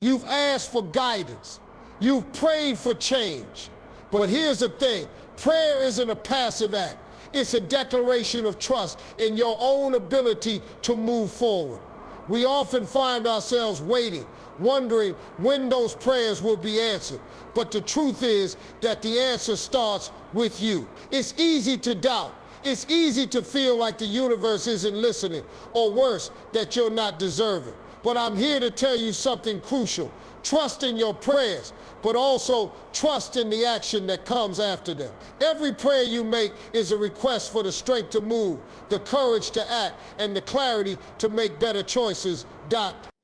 You've asked for guidance. You've prayed for change. But here's the thing, prayer isn't a passive act. It's a declaration of trust in your own ability to move forward. We often find ourselves waiting, wondering when those prayers will be answered. But the truth is that the answer starts with you. It's easy to doubt. It's easy to feel like the universe isn't listening, or worse, that you're not deserving. But I'm here to tell you something crucial. Trust in your prayers, but also trust in the action that comes after them. Every prayer you make is a request for the strength to move, the courage to act, and the clarity to make better choices.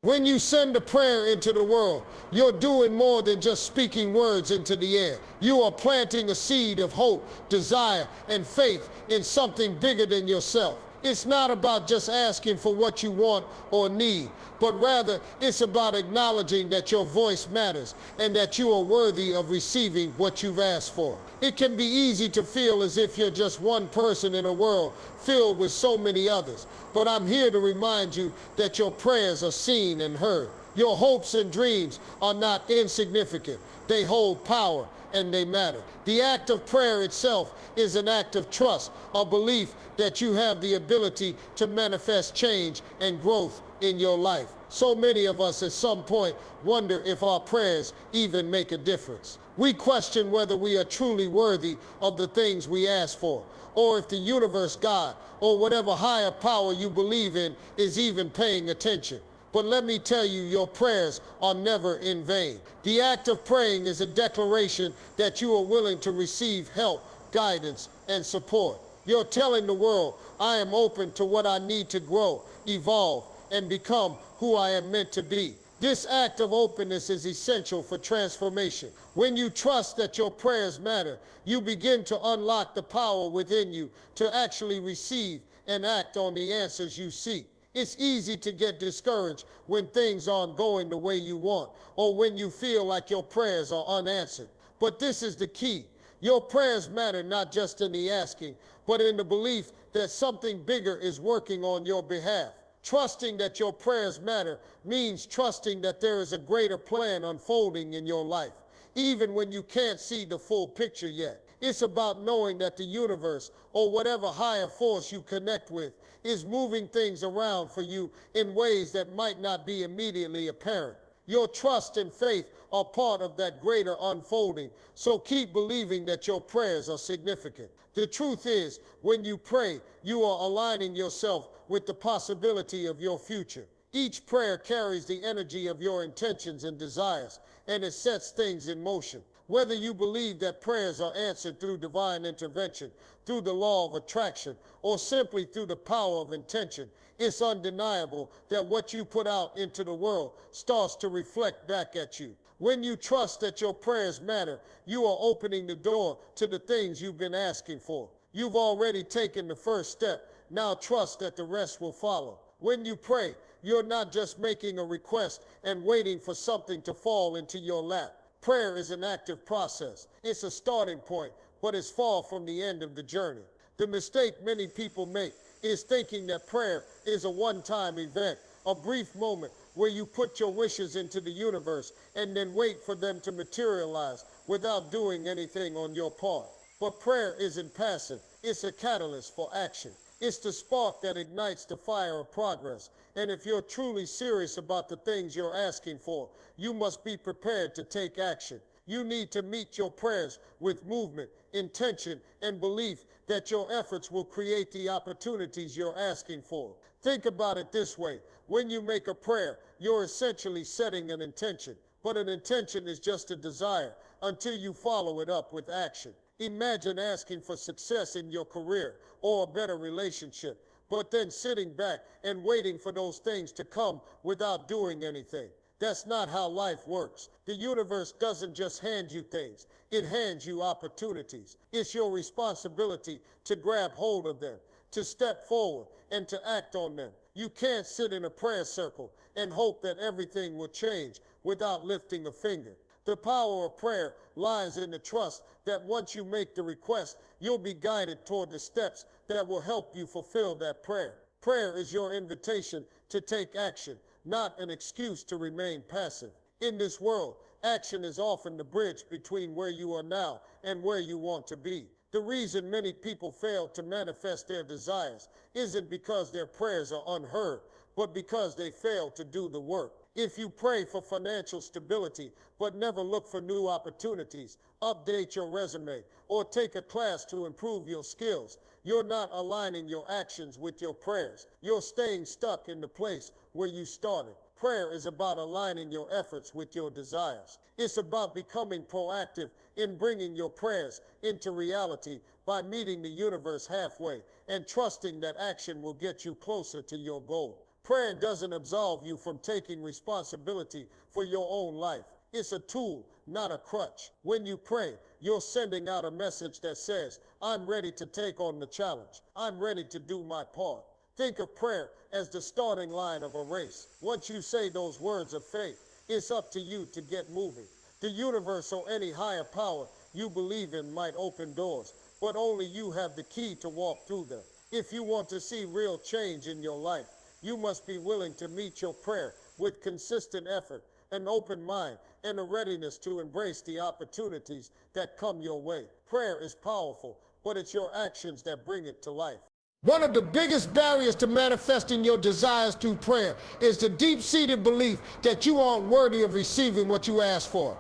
When you send a prayer into the world, you're doing more than just speaking words into the air. You are planting a seed of hope, desire, and faith in something bigger than yourself. It's not about just asking for what you want or need, but rather it's about acknowledging that your voice matters and that you are worthy of receiving what you've asked for. It can be easy to feel as if you're just one person in a world filled with so many others, but I'm here to remind you that your prayers are seen and heard. Your hopes and dreams are not insignificant. They hold power and they matter. The act of prayer itself is an act of trust, a belief that you have the ability to manifest change and growth in your life. So many of us at some point wonder if our prayers even make a difference. We question whether we are truly worthy of the things we ask for, or if the universe, God, or whatever higher power you believe in is even paying attention. But let me tell you, your prayers are never in vain. The act of praying is a declaration that you are willing to receive help, guidance, and support. You're telling the world, I am open to what I need to grow, evolve, and become who I am meant to be. This act of openness is essential for transformation. When you trust that your prayers matter, you begin to unlock the power within you to actually receive and act on the answers you seek. It's easy to get discouraged when things aren't going the way you want, or when you feel like your prayers are unanswered. But this is the key. Your prayers matter not just in the asking, but in the belief that something bigger is working on your behalf. Trusting that your prayers matter means trusting that there is a greater plan unfolding in your life, even when you can't see the full picture yet. It's about knowing that the universe, or whatever higher force you connect with, is moving things around for you in ways that might not be immediately apparent. Your trust and faith are part of that greater unfolding, so keep believing that your prayers are significant. The truth is, when you pray, you are aligning yourself with the possibility of your future. Each prayer carries the energy of your intentions and desires, and it sets things in motion. Whether you believe that prayers are answered through divine intervention, through the law of attraction, or simply through the power of intention, it's undeniable that what you put out into the world starts to reflect back at you. When you trust that your prayers matter, you are opening the door to the things you've been asking for. You've already taken the first step. Now trust that the rest will follow. When you pray, you're not just making a request and waiting for something to fall into your lap. Prayer is an active process. It's a starting point, but it's far from the end of the journey. The mistake many people make is thinking that prayer is a one-time event, a brief moment where you put your wishes into the universe and then wait for them to materialize without doing anything on your part. But prayer isn't passive. It's a catalyst for action. It's the spark that ignites the fire of progress. And if you're truly serious about the things you're asking for, you must be prepared to take action. You need to meet your prayers with movement, intention, and belief that your efforts will create the opportunities you're asking for. Think about it this way. When you make a prayer, you're essentially setting an intention. But an intention is just a desire until you follow it up with action. Imagine asking for success in your career or a better relationship, but then sitting back and waiting for those things to come without doing anything. That's not how life works. The universe doesn't just hand you things. It hands you opportunities. It's your responsibility to grab hold of them, to step forward, and to act on them. You can't sit in a prayer circle and hope that everything will change without lifting a finger. The power of prayer lies in the trust that once you make the request, you'll be guided toward the steps that will help you fulfill that prayer. Prayer is your invitation to take action, not an excuse to remain passive. In this world, action is often the bridge between where you are now and where you want to be. The reason many people fail to manifest their desires isn't because their prayers are unheard, but because they fail to do the work. If you pray for financial stability but never look for new opportunities, update your resume, or take a class to improve your skills, you're not aligning your actions with your prayers. You're staying stuck in the place where you started. Prayer is about aligning your efforts with your desires. It's about becoming proactive in bringing your prayers into reality by meeting the universe halfway and trusting that action will get you closer to your goal. Prayer doesn't absolve you from taking responsibility for your own life. It's a tool, not a crutch. When you pray, you're sending out a message that says, I'm ready to take on the challenge. I'm ready to do my part. Think of prayer as the starting line of a race. Once you say those words of faith, it's up to you to get moving. The universe or any higher power you believe in might open doors, but only you have the key to walk through them. If you want to see real change in your life, you must be willing to meet your prayer with consistent effort, an open mind, and a readiness to embrace the opportunities that come your way. Prayer is powerful, but it's your actions that bring it to life. One of the biggest barriers to manifesting your desires through prayer is the deep-seated belief that you aren't worthy of receiving what you ask for.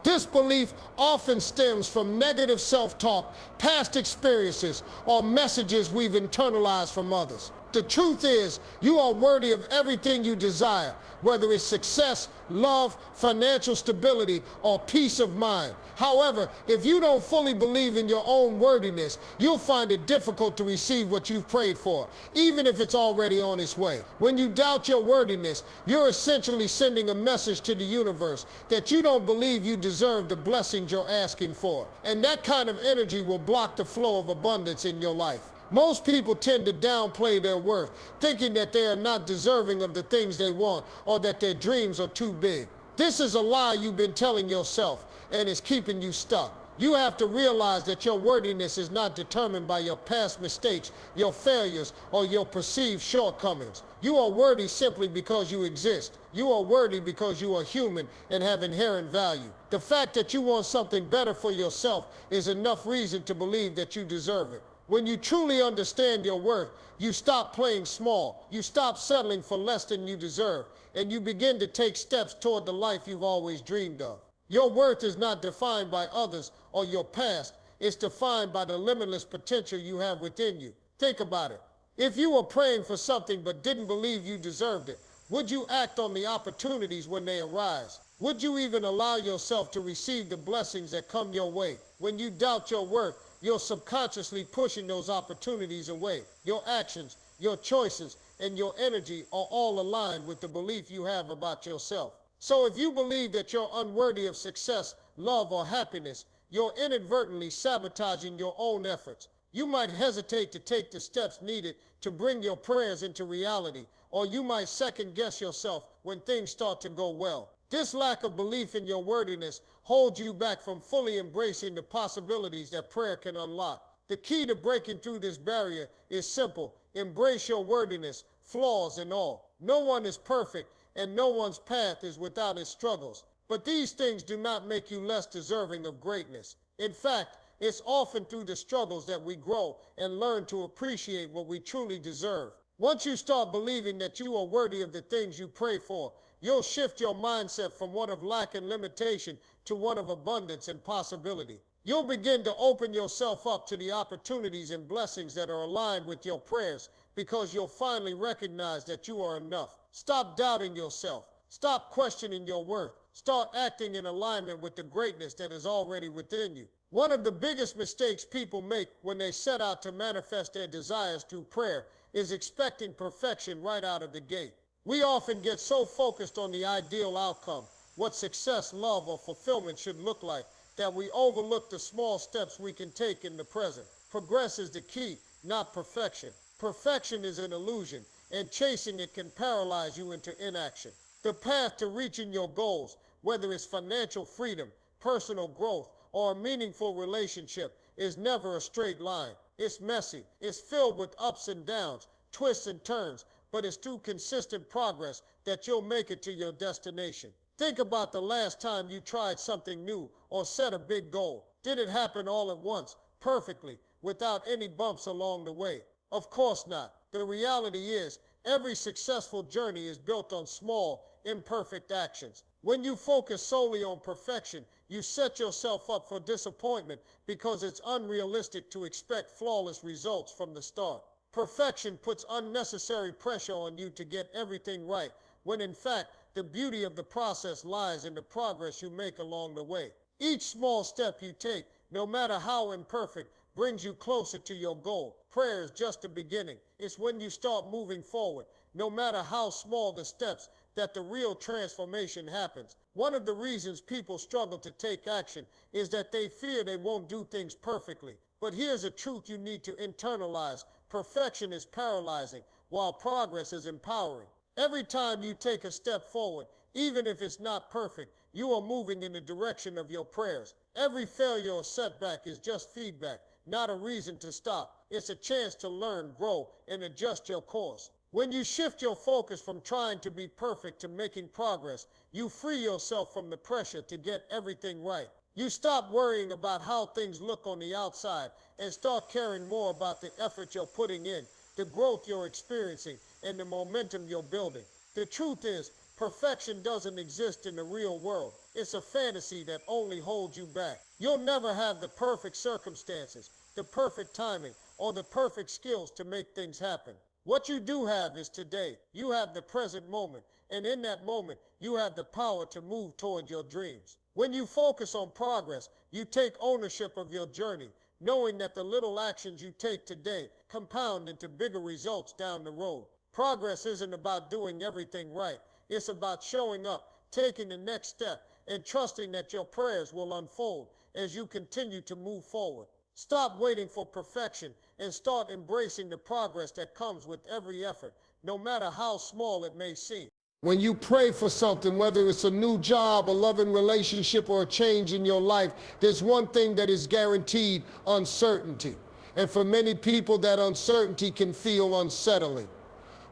This belief often stems from negative self-talk, past experiences, or messages we've internalized from others. The truth is, you are worthy of everything you desire, whether it's success, love, financial stability, or peace of mind. However, if you don't fully believe in your own worthiness, you'll find it difficult to receive what you've prayed for, even if it's already on its way. When you doubt your worthiness, you're essentially sending a message to the universe that you don't believe you deserve the blessings you're asking for. And that kind of energy will block the flow of abundance in your life. Most people tend to downplay their worth, thinking that they are not deserving of the things they want or that their dreams are too big. This is a lie you've been telling yourself, and it's keeping you stuck. You have to realize that your worthiness is not determined by your past mistakes, your failures, or your perceived shortcomings. You are worthy simply because you exist. You are worthy because you are human and have inherent value. The fact that you want something better for yourself is enough reason to believe that you deserve it. When you truly understand your worth, you stop playing small, you stop settling for less than you deserve, and you begin to take steps toward the life you've always dreamed of. Your worth is not defined by others or your past, it's defined by the limitless potential you have within you. Think about it. If you were praying for something but didn't believe you deserved it, would you act on the opportunities when they arise? Would you even allow yourself to receive the blessings that come your way? When you doubt your worth, you're subconsciously pushing those opportunities away. Your actions, your choices, and your energy are all aligned with the belief you have about yourself. So if you believe that you're unworthy of success, love, or happiness, you're inadvertently sabotaging your own efforts. You might hesitate to take the steps needed to bring your prayers into reality, or you might second-guess yourself when things start to go well. This lack of belief in your worthiness holds you back from fully embracing the possibilities that prayer can unlock. The key to breaking through this barrier is simple. Embrace your worthiness, flaws and all. No one is perfect, and no one's path is without its struggles. But these things do not make you less deserving of greatness. In fact, it's often through the struggles that we grow and learn to appreciate what we truly deserve. Once you start believing that you are worthy of the things you pray for, you'll shift your mindset from one of lack and limitation to one of abundance and possibility. You'll begin to open yourself up to the opportunities and blessings that are aligned with your prayers because you'll finally recognize that you are enough. Stop doubting yourself. Stop questioning your worth. Start acting in alignment with the greatness that is already within you. One of the biggest mistakes people make when they set out to manifest their desires through prayer is expecting perfection right out of the gate. We often get so focused on the ideal outcome, what success, love, or fulfillment should look like, that we overlook the small steps we can take in the present. Progress is the key, not perfection. Perfection is an illusion, and chasing it can paralyze you into inaction. The path to reaching your goals, whether it's financial freedom, personal growth, or a meaningful relationship, is never a straight line. It's messy. It's filled with ups and downs, twists and turns, but it's through consistent progress that you'll make it to your destination. Think about the last time you tried something new or set a big goal. Did it happen all at once, perfectly, without any bumps along the way? Of course not. The reality is, every successful journey is built on small, imperfect actions. When you focus solely on perfection, you set yourself up for disappointment because it's unrealistic to expect flawless results from the start. Perfection puts unnecessary pressure on you to get everything right, when in fact, the beauty of the process lies in the progress you make along the way. Each small step you take, no matter how imperfect, brings you closer to your goal. Prayer is just the beginning. It's when you start moving forward, no matter how small the steps, that the real transformation happens. One of the reasons people struggle to take action is that they fear they won't do things perfectly. But here's a truth you need to internalize. Perfection is paralyzing, while progress is empowering. Every time you take a step forward, even if it's not perfect, you are moving in the direction of your prayers. Every failure or setback is just feedback, not a reason to stop. It's a chance to learn, grow, and adjust your course. When you shift your focus from trying to be perfect to making progress, you free yourself from the pressure to get everything right. You stop worrying about how things look on the outside and start caring more about the effort you're putting in, the growth you're experiencing, and the momentum you're building. The truth is, perfection doesn't exist in the real world. It's a fantasy that only holds you back. You'll never have the perfect circumstances, the perfect timing, or the perfect skills to make things happen. What you do have is today. You have the present moment, and in that moment, you have the power to move toward your dreams. When you focus on progress, you take ownership of your journey, knowing that the little actions you take today compound into bigger results down the road. Progress isn't about doing everything right. It's about showing up, taking the next step, and trusting that your prayers will unfold as you continue to move forward. Stop waiting for perfection and start embracing the progress that comes with every effort, no matter how small it may seem. When you pray for something, whether it's a new job, a loving relationship, or a change in your life, there's one thing that is guaranteed: uncertainty. And for many people, that uncertainty can feel unsettling.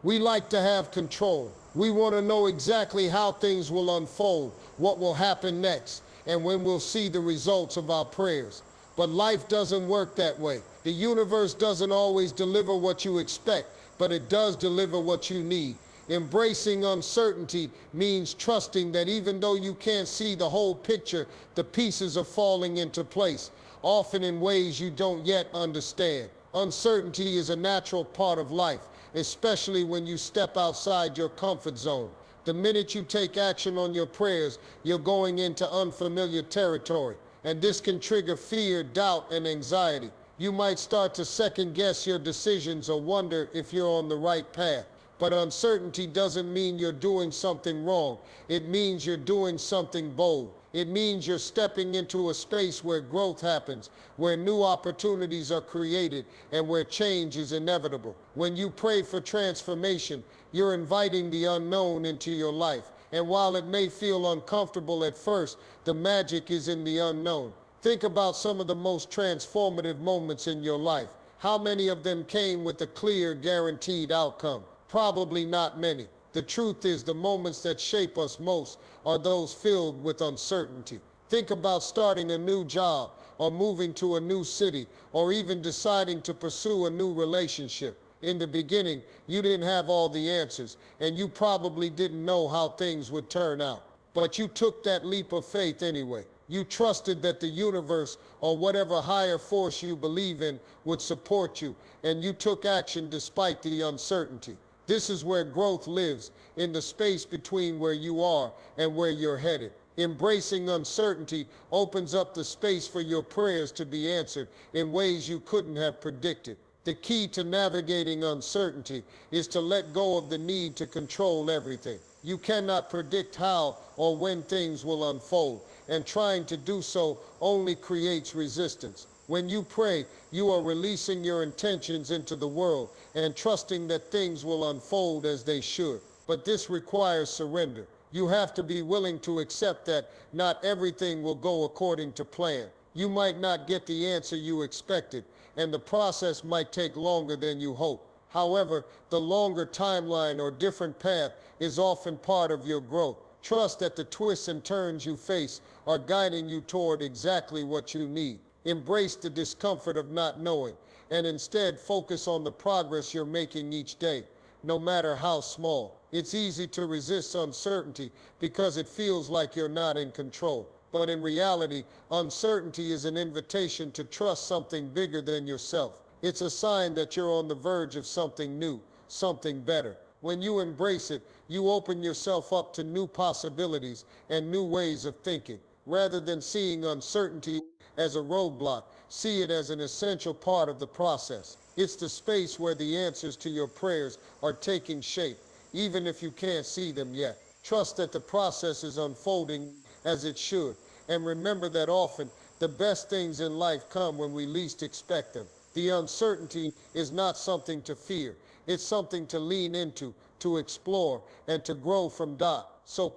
We like to have control. We want to know exactly how things will unfold, what will happen next, and when we'll see the results of our prayers. But life doesn't work that way. The universe doesn't always deliver what you expect, but it does deliver what you need. Embracing uncertainty means trusting that even though you can't see the whole picture, the pieces are falling into place, often in ways you don't yet understand. Uncertainty is a natural part of life, especially when you step outside your comfort zone. The minute you take action on your prayers, you're going into unfamiliar territory, and this can trigger fear, doubt, and anxiety. You might start to second-guess your decisions or wonder if you're on the right path. But uncertainty doesn't mean you're doing something wrong. It means you're doing something bold. It means you're stepping into a space where growth happens, where new opportunities are created, and where change is inevitable. When you pray for transformation, you're inviting the unknown into your life. And while it may feel uncomfortable at first, the magic is in the unknown. Think about some of the most transformative moments in your life. How many of them came with a clear, guaranteed outcome? Probably not many. The truth is, the moments that shape us most are those filled with uncertainty. Think about starting a new job, or moving to a new city, or even deciding to pursue a new relationship. In the beginning, you didn't have all the answers, and you probably didn't know how things would turn out. But you took that leap of faith anyway. You trusted that the universe, or whatever higher force you believe in, would support you, and you took action despite the uncertainty. This is where growth lives, in the space between where you are and where you're headed. Embracing uncertainty opens up the space for your prayers to be answered in ways you couldn't have predicted. The key to navigating uncertainty is to let go of the need to control everything. You cannot predict how or when things will unfold, and trying to do so only creates resistance. When you pray, you are releasing your intentions into the world and trusting that things will unfold as they should. But this requires surrender. You have to be willing to accept that not everything will go according to plan. You might not get the answer you expected, and the process might take longer than you hoped. However, the longer timeline or different path is often part of your growth. Trust that the twists and turns you face are guiding you toward exactly what you need. Embrace the discomfort of not knowing, and instead focus on the progress you're making each day, no matter how small. It's easy to resist uncertainty because it feels like you're not in control. But in reality, uncertainty is an invitation to trust something bigger than yourself. It's a sign that you're on the verge of something new, something better. When you embrace it, you open yourself up to new possibilities and new ways of thinking. Rather than seeing uncertainty as a roadblock, see it as an essential part of the process. It's the space where the answers to your prayers are taking shape, even if you can't see them yet. Trust that the process is unfolding as it should, and remember that often the best things in life come when we least expect them. The uncertainty is not something to fear. It's something to lean into, to explore, and to grow from. So,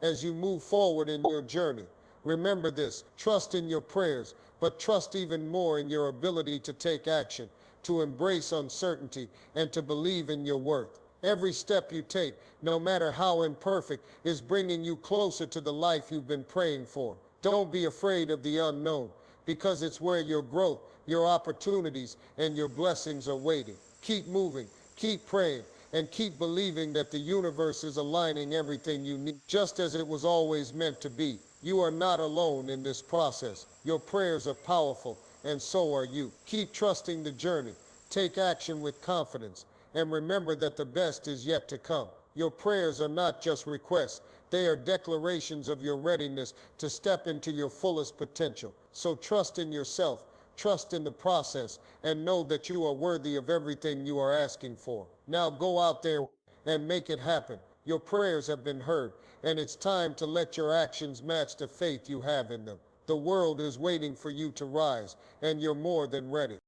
as you move forward in your journey, remember this: trust in your prayers, but trust even more in your ability to take action, to embrace uncertainty, and to believe in your worth. Every step you take, no matter how imperfect, is bringing you closer to the life you've been praying for. Don't be afraid of the unknown, because it's where your growth, your opportunities, and your blessings are waiting. Keep moving, keep praying, and keep believing that the universe is aligning everything you need, just as it was always meant to be. You are not alone in this process. Your prayers are powerful, and so are you. Keep trusting the journey. Take action with confidence, and remember that the best is yet to come. Your prayers are not just requests. They are declarations of your readiness to step into your fullest potential. So trust in yourself, trust in the process, and know that you are worthy of everything you are asking for. Now go out there and make it happen. Your prayers have been heard, and it's time to let your actions match the faith you have in them. The world is waiting for you to rise, and you're more than ready.